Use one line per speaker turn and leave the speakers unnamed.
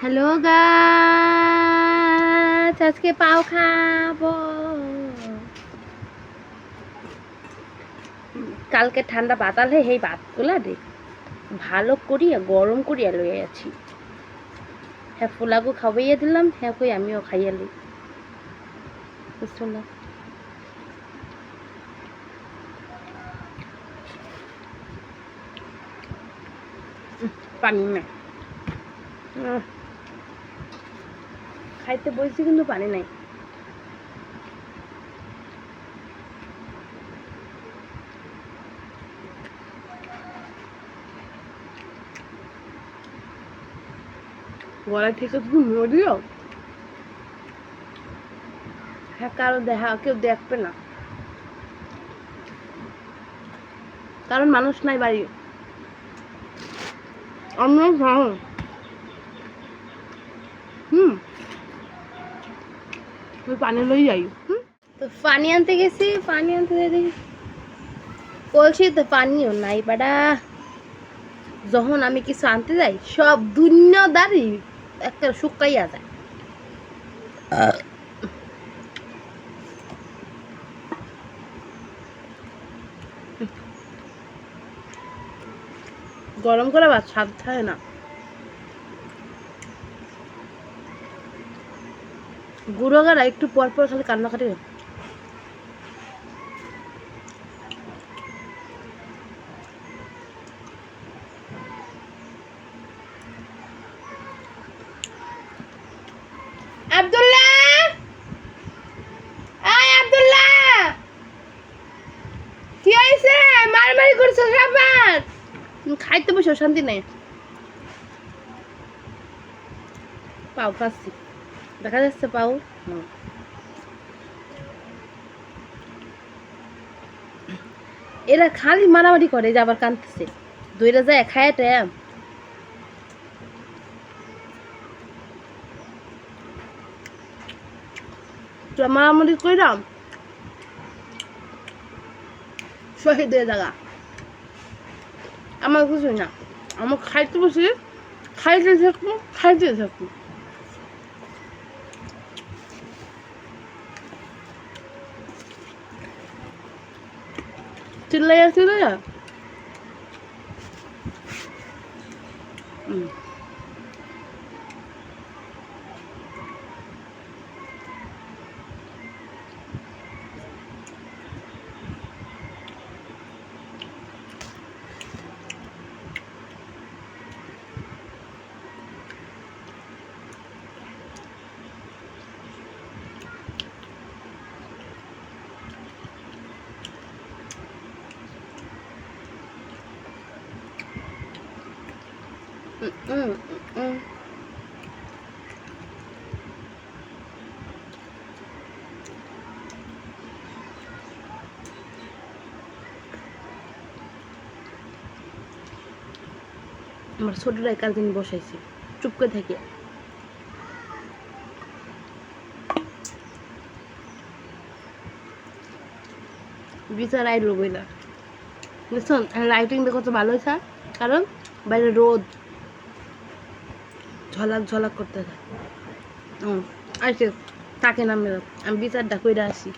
Hello গাছ, আজকে পাও খাবো। কালকে ঠান্ডা বাতাল হয়ে সেই ভাতগুলা দে ভালো করিয়া গরম করিয়া লইয়া আছি। হ্যাঁ ফুলাগু খাওয়াইয়া দিলাম, হ্যাঁ কই আমিও খাইয়া লই। বুঝছো না? পানি না খাইতে বলছি কিন্তু পানি নাই। গলা থেকে তুমি মরিও, হ্যাঁ কারো দেখা কেউ দেখবে না, কারণ মানুষ নাই বাড়ি। আমরা তুই পানি লই যাই। তো পানি আনতে গেছি, পানি আনতে দেখি কলসি তো পানিও নাই বাড়া। যখন আমি কিছু আনতে যাই সব দুনিয়াদারি একটা শুকাইয়া যায়। গরম করে ভাত স্বাদ থাকে না। গুঁড়ো গাড়া একটু পর পর খালি কান্নাকাটি। আব্দুল্লাহ, আয় আব্দুল্লাহ, কি হয়েছে? মারামারি করছো সবার? খাইতে বসে শান্তি নেই। পাও খাচ্ছি, দেখা যাচ্ছে পাও। এরা খালি মারামারি করে, যে আবার কাঁদতেছে। দইরা যায় খায় টাইম মারামারি কইরাম শহীদের জায়গা। আমার কিছু না, আমার খাইতে বসে খাইতে থাকবো, খাইতে থাকবো। চিল্লাইয়া চিল্লাইয়া আমার ছোটটাই কাল দিন বসাইছি চুপ করে থেকে। বিচার আইলো বইলা বুঝছেন, লাইটিংটা কত ভালো হয়েছে, কারণ বাইরে রোদ ঝলাক ঝলাক করতে থাকে। আচ্ছা তাকে নামে আমি বিচারটা কইরা আসি।